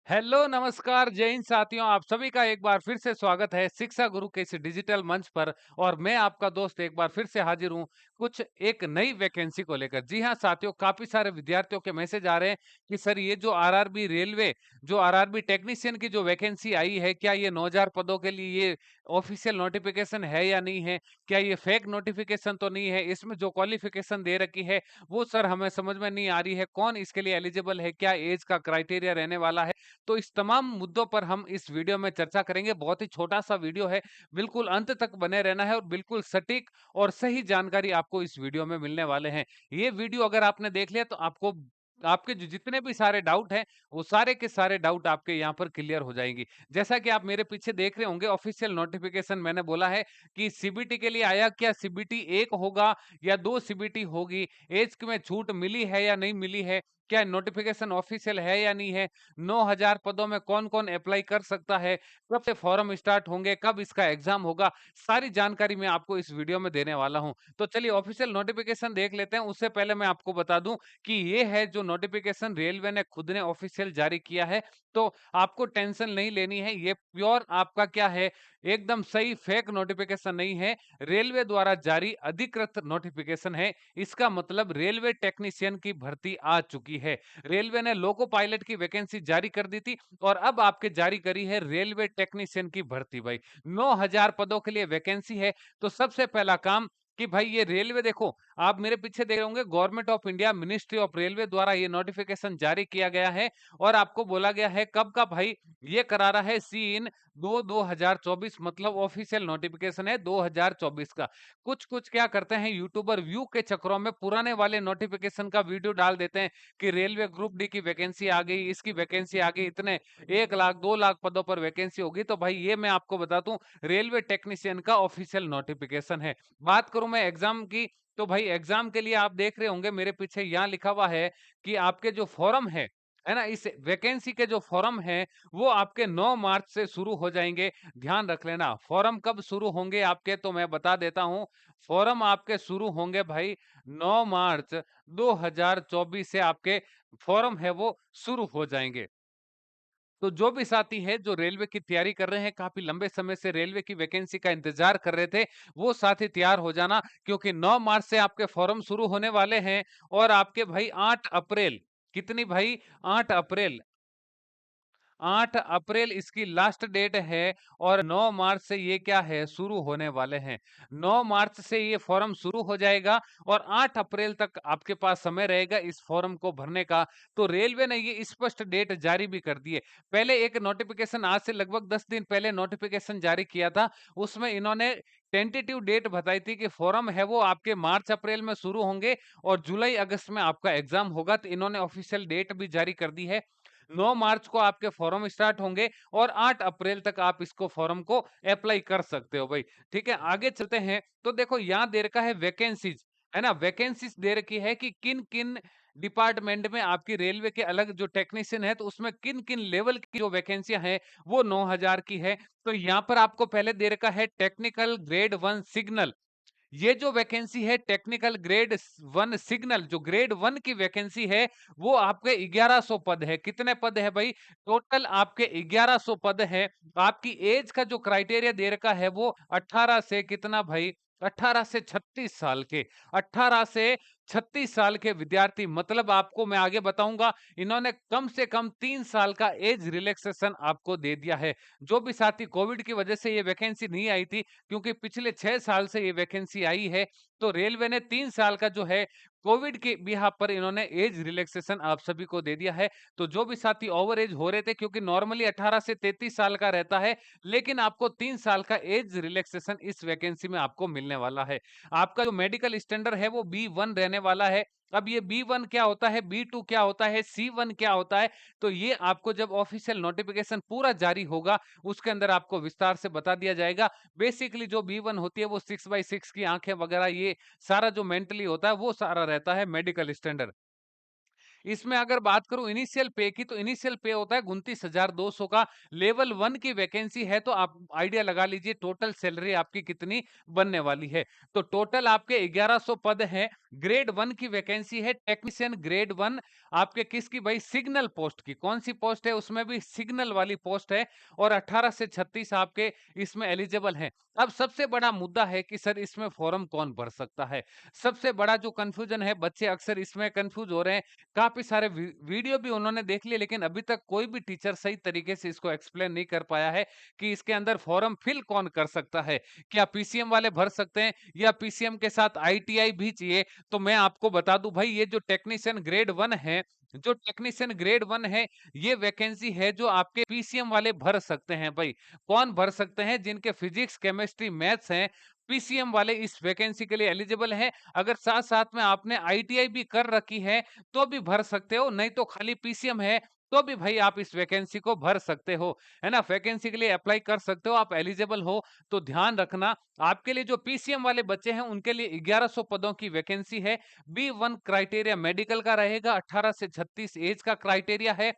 Hello, नमस्कार, जय हिंद साथियों। आप सभी का एक बार फिर से स्वागत है शिक्षा गुरु के इस डिजिटल मंच पर। और मैं आपका दोस्त एक बार फिर से हाजिर हूँ कुछ एक नई वैकेंसी को लेकर। जी हाँ साथियों, काफी सारे विद्यार्थियों के मैसेज आ रहे हैं कि सर ये जो आरआरबी रेलवे, जो आरआरबी टेक्नीशियन की जो वैकेंसी आई है, क्या ये 9000 पदों के लिए ये ऑफिशियल नोटिफिकेशन है या नहीं है? क्या ये फेक नोटिफिकेशन तो नहीं है? इसमें जो क्वालिफिकेशन दे रखी है वो सर हमें समझ में नहीं आ रही है। कौन इसके लिए एलिजिबल है? क्या एज का क्राइटेरिया रहने वाला है? तो इस तमाम मुद्दों पर हम इस वीडियो में चर्चा करेंगे। बहुत ही छोटा-सा वीडियो है, बिल्कुल अंत तक बने रहना है और बिल्कुल सटीक और सही जानकारी आपको इस वीडियो में मिलने वाले हैं। ये वीडियो अगर आपने देख लिया तो आपको आपके जो जितने भी सारे डाउट हैं, वो सारे के सारे डाउट आपके यहाँ पर क्लियर हो जाएँगी। जैसा कि आप मेरे पीछे देख रहे होंगे, ऑफिशियल नोटिफ़िकेशन मैंने बोला है कि सीबीटी के लिए आया, क्या सीबीटी 1 होगा या 2 सीबीटी होगी? ऐज में छूट मिली है या नहीं मिली है? क्या नोटिफ़िकेशन ऑफिशियल है या नहीं है? 9000 पदों में कौन-कौन अप्लाई कर सकता है? कब से फॉर्म स्टार्ट होंगे? कब इसका एग्ज़ाम होगा? सारी जानकारी मैं आपको इस वीडियो में देने वाला हूँ। तो चलिए ऑफ़िशियल नोटिफ़िकेशन देख लेते हैं। उससे पहले मैं आपको बता दूँ कि ये है जो नोटिफ़िकेशन रेलवे ने खुद ने ऑफ़िशियल जारी किया है। तो आपको टेंशन नहीं लेनी है। ये प्योर आपका क्या है, एकदम सही फेक नोटिफ़िकेशन नहीं है। रेलवे द्वारा जारी अधिकृत नोटिफ़िकेशन है। इसका मतलब रेलवे टेक्नीशियन की भर्ती आ चुकी है। रेलवे ने लोको पायलट की वैकेंसी जारी कर दी थी और अब आपके जारी करी है रेलवे टेक्नीशियन की भर्ती भाई। 9000 पदों के लिए वैकेंसी है। तो सबसे पहला काम कि भाई ये रेलवे देखो, आप मेरे पीछे देख रहे होंगे, government of India ministry of railway द्वारा ये नोटिफिकेशन जारी किया गया है। और आपको बोला गया है कब का भाई, ये करा रहा है सीन 2024, मतलब ऑफिशियल नोटिफिकेशन है 2024 का। कुछ कुछ क्या करते हैं यूट्यूबर, व्यू के चक्करों में पुराने वाले नोटिफिकेशन का वीडियो डाल देते हैं कि रेलवे ग्रुप डी की वैकेंसी आ गई, इसकी वैकेंसी आ गई, इतने 1 लाख 2 लाख पदों पर वैकेंसी होगी। तो भाई ये मैं आपको बता दूं, रेलवे टेक्नीशियन का ऑफिशियल नोटिफिकेशन है। बात करूं मैं एग्जाम की, तो भाई एग्जाम के लिए आप देख रहे होंगे मेरे पीछे यहाँ लिखा हुआ है कि आपके जो फॉर्म है ना, इस वैकेंसी के जो फॉर्म है वो आपके 9 मार्च से शुरू हो जाएंगे। ध्यान रख लेना, फॉर्म कब शुरू होंगे आपके, तो मैं बता देता हूं। फॉर्म आपके शुरू होंगे भाई 9 मार्च 2024 से आपके फॉर्म है वो शुरू हो जाएँगे। तो जो भी साथी है जो रेलवे की तैयारी कर रहे हैं, काफ़ी लंबे समय से रेलवे की वैकेंसी का इंतज़ार कर रहे थे, वो साथी तैयार हो जाना, क्योंकि 9 मार्च से आपके फॉर्म शुरू होने वाले हैं। और आपके भाई 8 अप्रैल, कितनी भाई, 8 अप्रैल, 8 अप्रैल इसकी लास्ट डेट है। और 9 मार्च से ये क्या है, शुरू होने वाले हैं। 9 मार्च से ये फॉर्म शुरू हो जाएगा और 8 अप्रैल तक आपके पास समय रहेगा इस फॉर्म को भरने का। तो रेलवे ने ये स्पष्ट डेट जारी भी कर दी है। पहले एक नोटिफिकेशन, आज से लगभग 10 दिन पहले नोटिफिकेशन जारी किया था। उसमें इन्होंने टेंटेटिव डेट बताई थी कि फॉर्म है वो आपके मार्च अप्रैल में शुरू होंगे और जुलाई अगस्त में आपका एग्जाम होगा। तो इन्होंने ऑफिशियल डेट भी जारी कर दी है। 9 मार्च को आपके फॉर्म स्टार्ट होंगे और 8 अप्रैल तक आप इसको फॉर्म को अप्लाई कर सकते हो भाई। ठीक है, आगे चलते हैं। तो देखो यहाँ दे रखा है वैकेंसीज, है ना, वैकेंसीज दे रखी है कि किन किन डिपार्टमेंट में आपकी रेलवे के अलग जो टेक्नीशियन है, तो उसमें किन किन लेवल की जो वैकेंसियां हैं वो 9000 की है। तो यहाँ पर आपको पहले दे रखा है टेक्निकल ग्रेड 1 सिग्नल। ये जो वैकेंसी है टेक्निकल ग्रेड 1 सिग्नल, जो ग्रेड 1 की वैकेंसी है, वो आपके 1100 पद है। कितने पद है भाई, टोटल आपके 1100 पद है। आपकी एज का जो क्राइटेरिया दे रखा है वो 18 से कितना भाई, 18 से 36 साल के, 18 से 36 साल के विद्यार्थी, मतलब आपको मैं आगे बताऊंगा। इन्होंने कम से कम 3 साल का एज रिलैक्सेशन आपको दे दिया है। जो भी साथी कोविड की वजह से ये वैकेंसी नहीं आई थी, क्योंकि पिछले 6 साल से ये वैकेंसी आई है, तो रेलवे ने 3 साल का जो है कोविड के बिहाफ पर इन्होंने एज रिलैक्सेशन आप सभी को दे दिया है। तो जो भी साथी ओवर एज हो रहे थे, क्योंकि नॉर्मली 18 से 33 साल का रहता है, लेकिन आपको 3 साल का एज रिलैक्सेशन इस वैकेंसी में आपको मिलने वाला है। आपका जो मेडिकल स्टैंडर्ड है वो B1 रहने वाला है। अब ये B1 क्या होता है, B2 क्या होता है, C1 क्या होता है, तो ये आपको जब ऑफिशियल नोटिफिकेशन पूरा जारी होगा उसके अंदर आपको विस्तार से बता दिया जाएगा। बेसिकली जो B1 होती है वो 6/6 की आंखें वगैरह, ये सारा जो मेंटली होता है वो सारा रहता है मेडिकल स्टैंडर्ड। इसमें अगर बात करूं इनिशियल पे की, तो इनिशियल पे होता है 29,200 का। लेवल 1 की वैकेंसी है, तो आप आइडिया लगा लीजिए टोटल सैलरी आपकी कितनी बनने वाली है। तो टोटल आपके 1100 पद हैं। ग्रेड 1 की वैकेंसी है, टेक्नीशियन ग्रेड 1। आपके किसकी भाई? सिग्नल पोस्ट की। कौन सी पोस्ट है? उसमें भी सिग्नल वाली पोस्ट है। और 18 से 36 आपके इसमें एलिजिबल हैं। अब सबसे बड़ा मुद्दा है कि सर इसमें फॉर्म कौन भर सकता है? सबसे बड़ा जो कंफ्यूजन है, बच्चे अक्सर इसमें कंफ्यूज हो रहे हैं। काफी सारे वीडियो भी उन्होंने देख लिए, लेकिन अभी तक कोई भी टीचर सही तरीके से इसको एक्सप्लेन नहीं कर पाया है कि इसके अंदर फॉर्म फिल कौन कर सकता है। क्या पीसीएम वाले भर सकते हैं, या पीसीएम के साथ आईटीआई भी चाहिए? तो मैं आपको बता दूं भाई, ये जो टेक्नीशियन ग्रेड 1 है, जो टेक्नीशियन ग्रेड 1 है, ये वैकेंसी है जो आपके पीसीएम वाले भर सकते हैं भाई। कौन भर सकते हैं? जिनके फिजिक्स, केमिस्ट्री, मैथ्स हैं, पीसीएम वाले इस वैकेंसी के लिए एलिजिबल हैं। अगर साथ साथ में आपने आईटीआई भी कर रखी है तो भी भर सकते हो, नहीं तो खाली पीसीएम है तो भी भाई आप इस वैकेंसी को भर सकते हो, है ना। वैकेंसी के लिए अप्लाई कर सकते हो, आप एलिजिबल हो। तो ध्यान रखना, आपके लिए जो पीसीएम वाले बच्चे हैं उनके लिए 1100 पदों की वैकेंसी है। बी1 क्राइटेरिया मेडिकल का रहेगा, 18 से 36 एज का क्राइटेरिया है।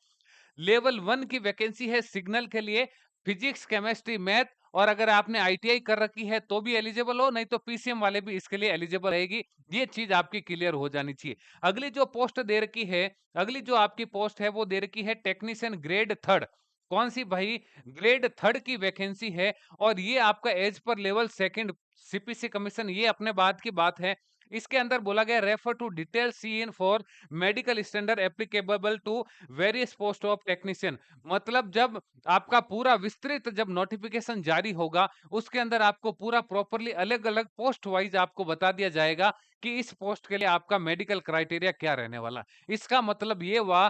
लेवल 1 की वैकेंसी है सिग्नल के लिए, फिजिक्स, केमिस्ट्री, मैथ। और अगर आपने आईटीआई कर रखी है तो भी एलिजिबल हो, नहीं तो पीसीएम वाले भी इसके लिए एलिजिबल रहेगी। ये चीज आपकी क्लियर हो जानी चाहिए। अगली जो पोस्ट दे रखी है, अगली जो आपकी पोस्ट है वो दे रखी है टेक्नीशियन ग्रेड 3। कौन सी भाई? ग्रेड 3 की वैकेंसी है। और ये आपका as per level 2 CPC commission, ये अपने बात की बात है। इसके अंदर बोला गया refer to detail CEN for medical standard applicable to various post of technician. मतलब जब आपका पूरा विस्तृत जब नोटिफिकेशन जारी होगा, उसके अंदर आपको पूरा प्रॉपरली अलग अलग पोस्ट वाइज आपको बता दिया जाएगा कि इस पोस्ट के लिए आपका मेडिकल क्राइटेरिया क्या रहने वाला। इसका मतलब ये हुआ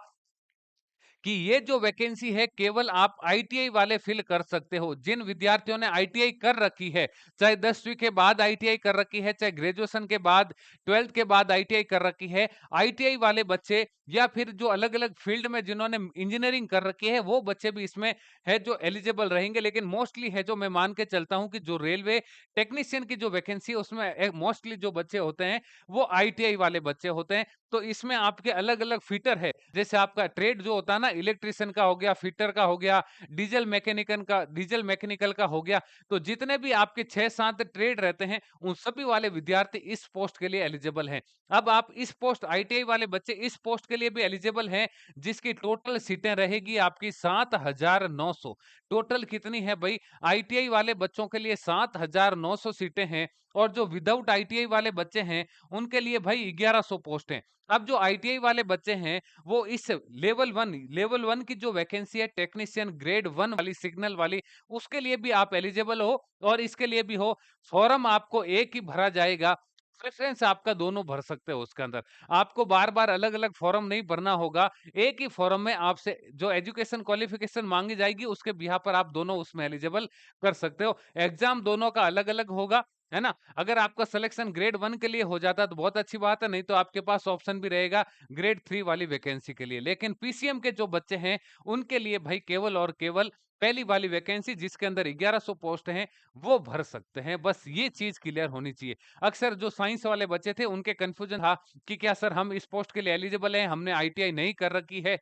कि ये जो वैकेंसी है केवल आप आईटीआई वाले फिल कर सकते हो। जिन विद्यार्थियों ने आईटीआई कर रखी है, चाहे 10वीं के बाद आईटीआई कर रखी है, चाहे ग्रेजुएशन के बाद, 12th के बाद आईटीआई कर रखी है, आईटीआई वाले बच्चे, या फिर जो अलग अलग फील्ड में जिन्होंने इंजीनियरिंग कर रखी है, वो बच्चे भी इसमें है जो एलिजिबल रहेंगे। लेकिन मोस्टली है जो मैं मान के चलता हूं कि जो रेलवे टेक्नीशियन की जो वैकेंसी है उसमें मोस्टली जो बच्चे होते हैं वो आईटीआई वाले बच्चे होते हैं। तो इसमें आपके अलग अलग फीटर है, जैसे आपका ट्रेड जो होता है ना, इलेक्ट्रिशियन का हो गया, फिटर का हो गया, डीजल मैकेनिकल का हो गया। तो जितने भी आपके 6-7 ट्रेड रहते हैं, उन सभी वाले विद्यार्थी इस पोस्ट के लिए एलिजिबल हैं। अब आप इस पोस्ट आईटीआई वाले बच्चे इस पोस्ट के लिए भी एलिजिबल हैं, जिसकी टोटल सीटें रहेगी आपकी 7,900। टोटल कितनी है भाई? आईटीआई वाले बच्चों के लिए 7,900 सीटें हैं। और जो विदाउट आईटीआई वाले बच्चे हैं उनके लिए भाई 1100 पोस्ट हैं। अब जो आईटीआई वाले बच्चे हैं वो इस लेवल 1 की जो वैकेंसी है टेक्नीशियन ग्रेड 1 वाली सिग्नल वाली, उसके लिए भी आप एलिजिबल हो। और इसके लिए भी हो। फॉर्म आपको एक ही भरा जाएगा, प्रेफरेंस आपका दोनों भर सकते हो। उसके अंदर आपको बार बार अलग अलग फॉर्म नहीं भरना होगा। एक ही फॉर्म में आपसे जो एजुकेशन क्वालिफिकेशन मांगी जाएगी उसके बिहाफ पर आप दोनों उसमें एलिजिबल कर सकते हो। एग्जाम दोनों का अलग अलग होगा, है ना। अगर आपका सिलेक्शन ग्रेड 1 के लिए हो जाता है तो बहुत अच्छी बात है, नहीं तो आपके पास ऑप्शन भी रहेगा ग्रेड 3 वाली वैकेंसी के लिए। लेकिन पीसीएम के जो बच्चे हैं उनके लिए भाई केवल और केवल पहली वाली वैकेंसी, जिसके अंदर 1100 पोस्ट हैं, वो भर सकते हैं। बस ये चीज क्लियर होनी चाहिए। अक्सर जो साइंस वाले बच्चे थे उनके कंफ्यूजन था कि क्या सर हम इस पोस्ट के लिए एलिजिबल हैं, हमने आईटीआई नहीं कर रखी है।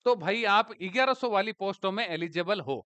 तो भाई आप 1100 वाली पोस्टों में एलिजिबल हो।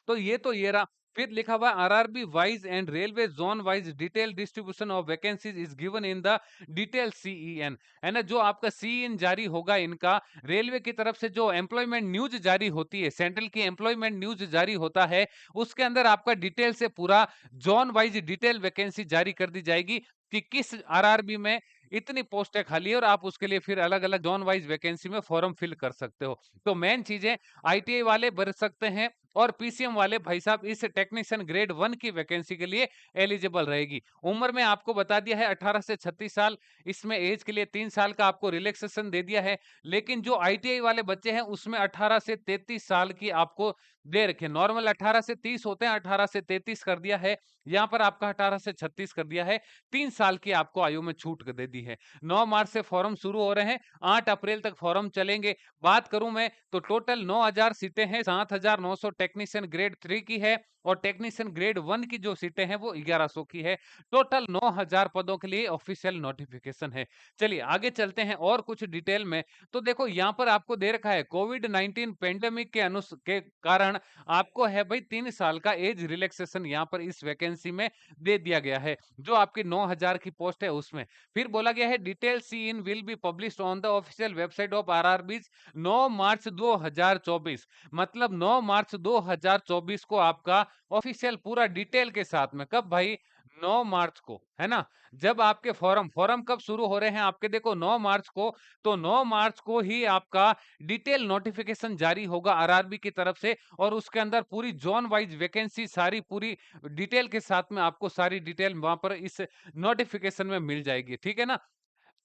तो ये रहा। फिर लिखा हुआ RRB wise and railway zone wise detail distribution of vacancies is given in the detail CEN, है ना। जो आपका सीईएन जारी होगा इनका, रेलवे की तरफ से जो एम्प्लॉयमेंट न्यूज जारी होती है, सेंट्रल की एम्प्लॉयमेंट न्यूज जारी होता है, उसके अंदर आपका डिटेल से पूरा जोन वाइज डिटेल वैकेंसी जारी कर दी जाएगी कि किस आरआरबी में इतनी पोस्टें खाली है, और आप उसके लिए फिर अलग अलग जोन वाइज वैकेंसी में फॉर्म फिल कर सकते हो। तो मेन चीजें, आईटीआई वाले भर सकते हैं, और पीसीएम वाले भाई साहब इस टेक्नीशियन ग्रेड 1 की वैकेंसी के लिए एलिजिबल रहेगी। उम्र में आपको बता दिया है 18 से 36 साल। इसमें एज के लिए 3 साल का आपको रिलैक्सेशन दे दिया है। लेकिन जो आईटीआई वाले बच्चे हैं उसमें 18 से 33 साल की आपको दे रखे। नॉर्मल 18 से 30 होते हैं, 18 से 33 कर दिया है। यहाँ पर आपका 18 से 36 कर दिया है। 3 साल की आपको आयु में छूट दे दी है। 9 मार्च से फॉर्म शुरू हो रहे हैं, 8 अप्रैल तक फॉर्म चलेंगे। बात करूं मैं तो टोटल 9,000 सीटें हैं, 7,900 टेक्नीशियन ग्रेड 3 की है और टेक्नीशियन ग्रेड 1 की जो सीटें हैं वो 1100 की है। टोटल 9000 पदों के लिए ऑफिशियल नोटिफिकेशन है। चलिए आगे चलते हैं और कुछ डिटेल में। तो देखो यहाँ पर आपको दे रखा है कोविड-19 पेंडेमिक के कारण आपको है भाई 3 साल का एज रिलैक्सेशन यहाँ पर इस वैकेंसी में दे दिया गया है, जो आपकी 9000 की पोस्ट है उसमें। फिर बोला गया है detail CEN will be published on the official website of RRBs 9 March 2024। मतलब 9 मार्च 2024 को आपका ऑफिशियल पूरा डिटेल के साथ में, कब भाई? 9 मार्च को, है ना? जब आपके फॉर्म कब शुरू हो रहे हैं आपके? देखो 9 मार्च को, तो 9 मार्च को ही आपका डिटेल नोटिफिकेशन जारी होगा आरआरबी की तरफ से और उसके अंदर पूरी जोन वाइज वैकेंसी सारी पूरी डिटेल के साथ में आपको सारी डिटेल वहां पर इस नोटिफिकेशन में मिल जाएगी, ठीक है ना?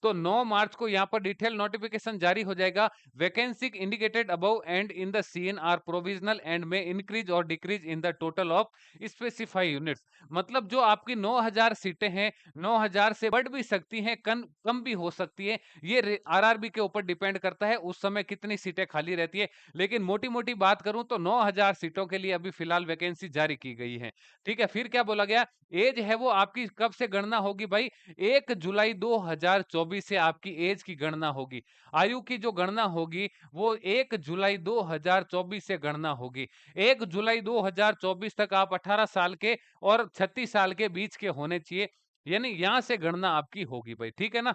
तो 9 मार्च को यहाँ पर डिटेल नोटिफिकेशन जारी हो जाएगा। Vacancy indicated above and in the CEN are provisional and may increase और decrease in the total of specify units. मतलब जो आपकी 9000 सीटें हैं, 9000 से बढ़ भी सकती हैं, कम भी हो सकती है। ये आरआरबी के ऊपर डिपेंड करता है उस समय कितनी सीटें खाली रहती है। लेकिन मोटी मोटी बात करूं तो 9000 सीटों के लिए अभी फिलहाल वैकेंसी जारी की गई है। ठीक है, फिर क्या बोला गया? एज है वो आपकी कब से गणना होगी भाई? 1 जुलाई 2024 से आपकी एज की गणना होगी। आयु की जो गणना होगी वो 1 जुलाई 2024 से गणना होगी। 1 जुलाई 2024 तक आप 18 साल के और 36 साल के बीच के होने चाहिए। यानी यहां से गणना आपकी होगी भाई, ठीक है ना?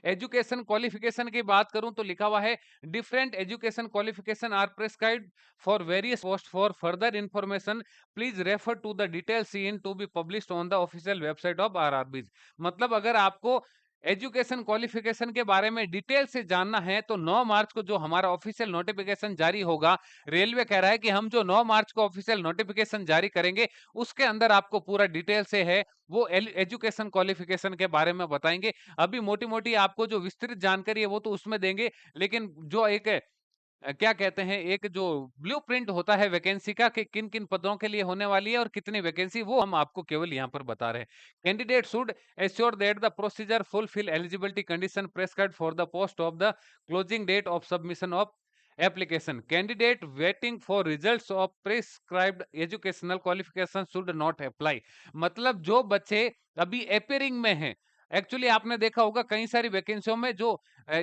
एजुकेशन क्वालिफिकेशन की बात करूं तो लिखा हुआ है different education qualification are prescribed for various post. For further information please refer to the detail CEN to be published on the official website of RRB. मतलब अगर आपको एजुकेशन क्वालिफिकेशन के बारे में डिटेल से जानना है तो 9 मार्च को जो हमारा ऑफिशियल नोटिफिकेशन जारी होगा, रेलवे कह रहा है कि हम जो 9 मार्च को ऑफिशियल नोटिफिकेशन जारी करेंगे उसके अंदर आपको पूरा डिटेल से है वो एजुकेशन क्वालिफिकेशन के बारे में बताएंगे। अभी मोटी-मोटी आपको जो विस्तृत जानकारी है वो तो उसमें देंगे, लेकिन जो एक क्या कहते हैं, एक जो ब्लूप्रिंट होता है वैकेंसी का कि किन-किन पदों के लिए होने वाली है और कितनी वैकेंसी, वो हम आपको केवल यहाँ पर बता रहे हैं। Candidate should assure that the procedure fulfil eligibility condition prescribed for the post of the closing date of submission of application. Candidate waiting for results of prescribed educational qualification should not apply. मतलब जो बच्चे अभी appearing में हैं, actually आपने देखा होगा कई सारी वैकेंसियों में जो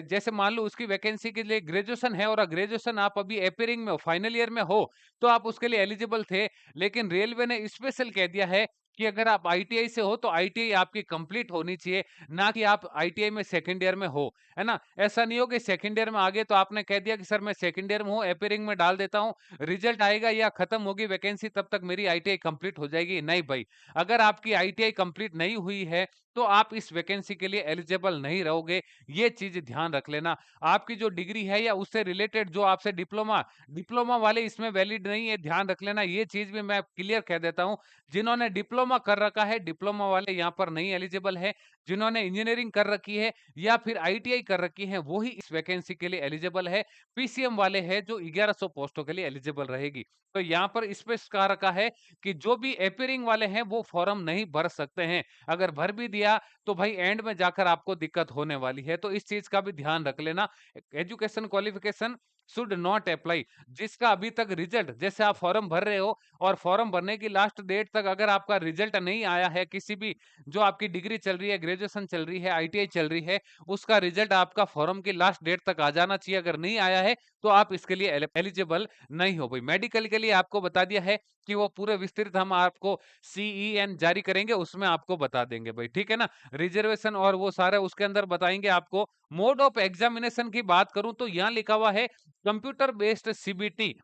जैसे मान लो उसकी वैकेंसी के लिए ग्रेजुएशन है और ग्रेजुएशन आप अभी अपियरिंग में हो, फाइनल ईयर में हो, तो आप उसके लिए एलिजिबल थे। लेकिन रेलवे ने स्पेशल कह दिया है कि अगर आप आईटीआई से हो तो आईटीआई आपकी कंप्लीट होनी चाहिए, ना कि आप आईटीआई में सेकंड ईयर में हो, है ना? ऐसा नहीं हो कि सेकंड ईयर में आ गए तो आपने कह दिया कि सर मैं सेकंड ईयर में हूँ, अपियरिंग में डाल देता हूँ, रिजल्ट आएगा या खत्म होगी वैकेंसी तब तक मेरी आईटीआई कंप्लीट हो जाएगी। नहीं भाई, अगर आपकी आईटीआई कंप्लीट नहीं हुई है तो आप इस वैकेंसी के लिए एलिजिबल नहीं रहोगे। ये चीज ध्यान रख लेना। आपकी जो डिग्री है या उससे रिलेटेड जो आपसे डिप्लोमा डिप्लोमा वाले इसमें वैलिड नहीं है, ध्यान रख लेना। ये चीज भी मैं क्लियर कह देता हूं, जिन्होंने डिप्लोमा कर रखा है डिप्लोमा वाले यहाँ पर नहीं एलिजिबल है। जिन्होंने इंजीनियरिंग कर रखी है या फिर आईटीआई कर रखी है वो ही इस वैकेंसी के लिए एलिजिबल है। पीसीएम वाले हैं जो 1100 पोस्टों के लिए एलिजिबल रहेगी। तो यहाँ पर स्पष्ट कहा रखा है कि जो भी अपियरिंग वाले हैं वो फॉर्म नहीं भर सकते हैं। अगर भर भी दिया तो भाई एंड में जाकर आपको दिक्कत होने वाली है, तो इस चीज का भी ध्यान रख लेना। Education qualification should not apply. जिसका अभी तक रिजल्ट, जैसे आप फॉर्म भर रहे हो और फॉर्म भरने की लास्ट डेट तक अगर आपका रिजल्ट नहीं आया है, किसी भी जो आपकी डिग्री चल रही है, ग्रेजुएशन चल रही है, आईटीआई चल रही है, उसका रिजल्ट आपका फॉर्म की लास्ट डेट तक आ जाना चाहिए। अगर नहीं आया है तो आप इसके लिए एलिजिबल नहीं हो भाई। मेडिकल के लिए आपको बता दिया है कि वो पूरे विस्तृत हम आपको सीईएन जारी करेंगे, उसमें आपको बता देंगे भाई, ठीक है ना? रिजर्वेशन और वो सारे उसके अंदर बताएंगे आपको। मोड ऑफ एग्जामिनेशन की बात करूं तो यहाँ लिखा हुआ है कंप्यूटर बेस्ड सीबीटी।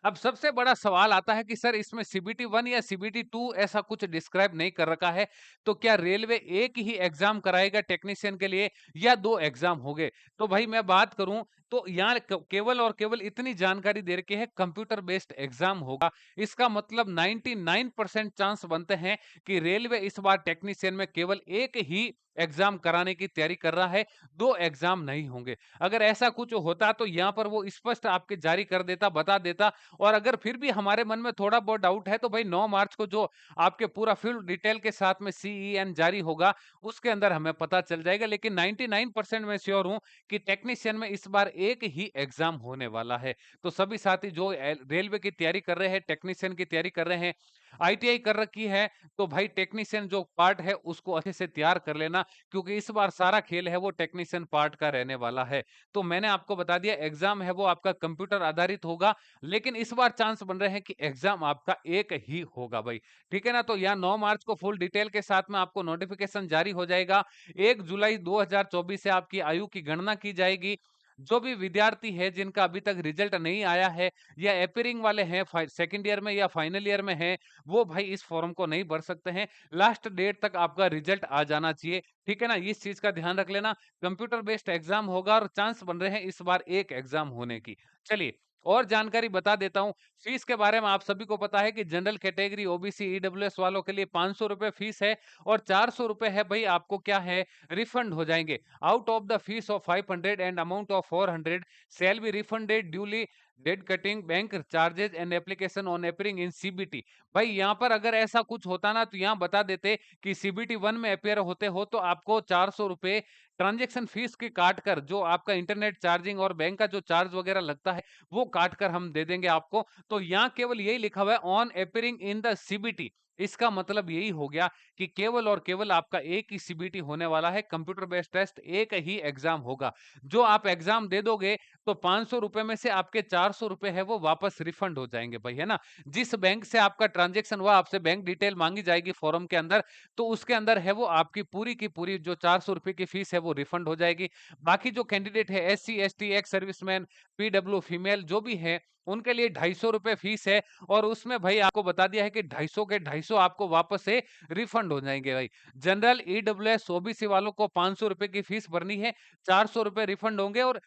अब सबसे बड़ा सवाल आता है कि सर इसमें सीबीटी 1 या सीबीटी 2 ऐसा कुछ डिस्क्राइब नहीं कर रखा है, तो क्या रेलवे एक ही एग्जाम कराएगा टेक्नीशियन के लिए या दो एग्जाम होंगे? तो भाई मैं बात करूं तो यहाँ केवल और केवल इतनी जानकारी दे रखी है कंप्यूटर बेस्ड एग्जाम होगा। इसका मतलब 99% चांस बनते हैं कि रेलवे इस बार टेक्नीशियन में केवल एक ही एग्जाम कराने की तैयारी कर रहा है, दो एग्जाम नहीं होंगे। अगर ऐसा कुछ होता तो यहाँ पर वो स्पष्ट आपके जारी कर देता, बता देता। और अगर फिर भी हमारे मन में थोड़ा बहुत डाउट है तो भाई 9 मार्च को जो आपके पूरा फुल डिटेल के साथ में सीईएन जारी होगा उसके अंदर हमें पता चल जाएगा। लेकिन 99% मैं श्योर हूं कि टेक्नीशियन में इस बार एक ही एग्जाम होने वाला है। तो सभी साथी जो रेलवे की तैयारी कर रहे हैं, टेक्नीशियन की तैयारी कर रहे हैं, आईटीआई कर रखी है, तो भाई टेक्नीशियन जो पार्ट है उसको अच्छे से तैयार कर लेना, क्योंकि इस बार सारा खेल है वो टेक्नीशियन पार्ट का रहने वाला है। तो मैंने आपको बता दिया एग्जाम है वो आपका कंप्यूटर आधारित होगा, लेकिन इस बार चांस बन रहे हैं कि एग्जाम आपका एक ही होगा भाई। ठीक है ना? तो यहाँ 9 मार्च को फुल डिटेल के साथ में आपको नोटिफिकेशन जारी हो जाएगा। 1 जुलाई 2024 से आपकी आयु की गणना की जाएगी। जो भी विद्यार्थी है जिनका अभी तक रिजल्ट नहीं आया है या एपियरिंग वाले हैं, सेकंड ईयर में या फाइनल ईयर में हैं, वो भाई इस फॉर्म को नहीं भर सकते हैं। लास्ट डेट तक आपका रिजल्ट आ जाना चाहिए। ठीक है ना? इस चीज का ध्यान रख लेना। कंप्यूटर बेस्ड एग्जाम होगा और चांस बन रहे हैं इस बार एक एग्जाम होने की। चलिए और जानकारी बता देता हूं। फीस के बारे में आप सभी को पता है कि जनरल कैटेगरी, ओबीसी, ईडब्ल्यूएस वालों के लिए 500 रुपए फीस है और 400 रुपए है भाई आपको क्या है, रिफंड हो जाएंगे। Out of the fees of 500 and amount of 400 shall be refunded duly dead cutting bank charges and application on appearing in CBT. भाई यहाँ पर अगर ऐसा कुछ होता ना तो यहाँ बता देते कि सीबीटी 1 में अपेयर होते हो तो आपको 400 रुपए ट्रांजेक्शन फीस की काट कर, जो आपका इंटरनेट चार्जिंग और बैंक का जो चार्ज वगैरह लगता है वो काट कर हम दे देंगे आपको। तो यहाँ केवल यही लिखा हुआ है on appearing in the CBT. इसका मतलब यही हो गया कि केवल और केवल आपका एक ही सीबीटी होने वाला है, कंप्यूटर बेस्ड टेस्ट एक ही एग्जाम होगा। जो आप एग्जाम दे दोगे तो 500 रुपए में से आपके 400 रुपए है वो वापस रिफंड हो जाएंगे भाई, है ना? जिस बैंक से आपका ट्रांजेक्शन हुआ, आपसे बैंक डिटेल मांगी जाएगी फॉर्म के अंदर, तो उसके अंदर है वो आपकी पूरी की पूरी जो 400 रुपए की फीस है वो रिफंड हो जाएगी। बाकी जो कैंडिडेट है SC ST, ex serviceman, PW female जो भी है, उनके लिए 250 रुपए फीस है और उसमें भाई आपको बता दिया है कि 250 के 250 आपको वापस से रिफंड हो जाएंगे भाई। जनरल, ईडब्ल्यूएस, ओबीसी वालों को 500 रुपए की फीस भरनी है, 400 रुपए रिफंड होंगे। और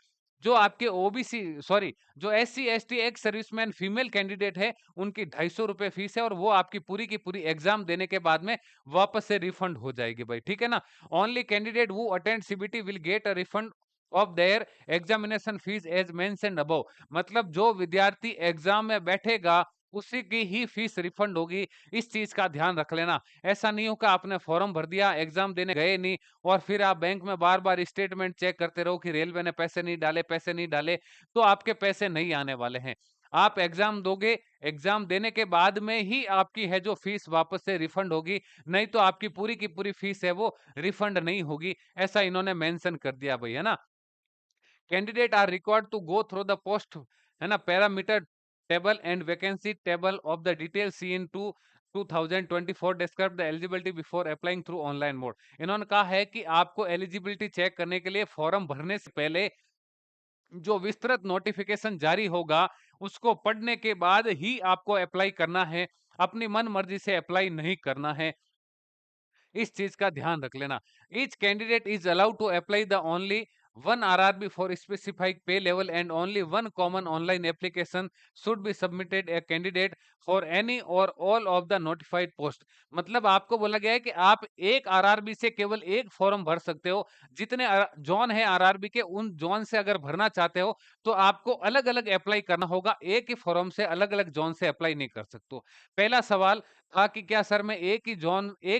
जो आपके ओबीसी, सॉरी, जो SC ST, ex serviceman female candidate है, उनकी 250 रुपए फीस है और वो आपकी पूरी की पूरी एग्जाम देने के बाद में वापस से रिफंड हो जाएगी भाई। ठीक है ना? Only candidate who attend CBT will get a refund of their examination fees as mentioned above. मतलब जो विद्यार्थी एग्जाम में बैठेगा उसी की ही फीस रिफंड होगी। इस चीज का ध्यान रख लेना। ऐसा नहीं हो कि आपने फॉर्म भर दिया, एग्जाम देने गए नहीं और फिर आप बैंक में बार बार स्टेटमेंट चेक करते रहो कि रेलवे ने पैसे नहीं डाले, पैसे नहीं डाले, तो आपके पैसे नहीं आने वाले हैं। आप एग्जाम दोगे, एग्जाम देने के बाद में ही आपकी है जो फीस वापस से रिफंड होगी, नहीं तो आपकी पूरी की पूरी फीस है वो रिफंड नहीं होगी। ऐसा इन्होंने मेंशन कर दिया भाई, है ना? Candidate are required to go through the post, है ना, parameter table and vacancy table of the detail CEN two 2024 describe the eligibility before applying through online mode. इन्होंने कहा है कि आपको एलिजिबिलिटी चेक करने के लिए फॉर्म भरने से पहले जो विस्तृत नोटिफिकेशन जारी होगा उसको पढ़ने के बाद ही आपको अप्लाई करना है। अपनी मन मर्जी से अप्लाई नहीं करना है। इस चीज का ध्यान रख लेना। Each candidate is allowed to apply the only one RRB for specified pay level and only one common online application should be submitted a candidate for any और all of the notified post. मतलब आपको बोला गया है कि आप एक RRB से केवल एक फॉर्म भर सकते हो। जितने जोन है आरआरबी के, उन जोन से अगर भरना चाहते हो तो आपको अलग अलग अप्लाई करना होगा। एक ही फॉर्म से अलग अलग जोन से अप्लाई नहीं कर सकते हो। पहला सवाल था कि क्या सर मैं एक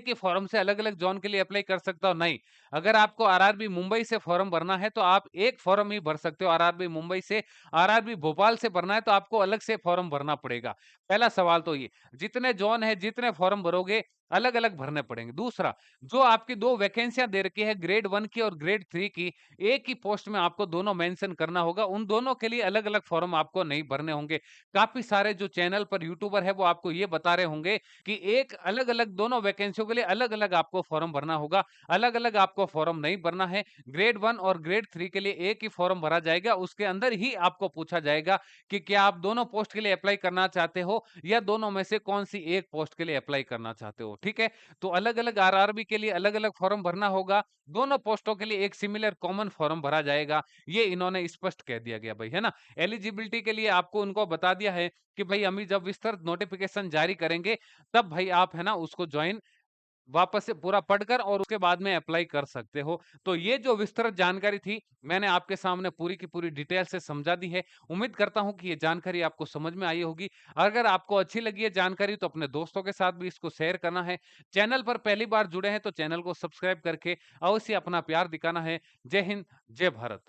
ही फॉर्म से अलग-अलग जोन के लिए अप्लाई कर सकता हूँ? नहीं। अगर आपको आरआरबी मुंबई से फॉर्म भरना है तो आप एक फॉर्म ही भर सकते हो आरआरबी मुंबई से। आरआरबी भोपाल से भरना है तो आपको अलग से फॉर्म भरना पड़ेगा। पहला सवाल तो ये। जितने जोन है, जितने फॉर्म भरोगे, अलग-अलग भरने पड़ेंगे। दूसरा, जो आपकी 2 वैकेंसियाँ दे रखी है ग्रेड 1 की और ग्रेड 3 की, एक ही पोस्ट में आपको दोनों मेंशन करना होगा। उन दोनों के लिए अलग-अलग फॉर्म आपको नहीं भरने होंगे। काफ़ी सारे जो चैनल पर यूट्यूबर है वो आपको ये बता रहे होंगे कि एक अलग-अलग दोनों वैकेंसियों के लिए अलग-अलग आपको फॉर्म भरना होगा। अलग-अलग आपको फॉर्म नहीं भरना है। ग्रेड 1 और ग्रेड 3 के लिए एक ही फॉर्म भरा जाएगा। उसके अंदर ही आपको पूछा जाएगा कि क्या आप दोनों पोस्ट के लिए अप्लाई करना चाहते हो या दोनों में से कौन-सी एक पोस्ट के लिए अप्लाई करना चाहते हो, ठीक है? तो अलग-अलग आरआरबी के लिए अलग-अलग फॉर्म भरना होगा। दोनों पोस्टों के लिए एक सिमिलर कॉमन फॉर्म भरा जाएगा। ये इन्होंने स्पष्ट कह दिया गया भाई, है ना? एलिजिबिलिटी के लिए आपको उनको बता दिया है कि भाई हम जब विस्तृत नोटिफिकेशन जारी करेंगे तब भाई आप है ना उसको ज्वाइन वापस से पूरा पढ़कर और उसके बाद में अप्लाई कर सकते हो। तो ये जो विस्तृत जानकारी थी, मैंने आपके सामने पूरी की पूरी डिटेल से समझा दी है। उम्मीद करता हूँ कि ये जानकारी आपको समझ में आई होगी। अगर आपको अच्छी लगी है जानकारी तो अपने दोस्तों के साथ भी इसको शेयर करना है। चैनल पर पहली बार जुड़े हैं तो चैनल को सब्सक्राइब करके अवश्य अपना प्यार दिखाना है। जय हिंद, जय भारत।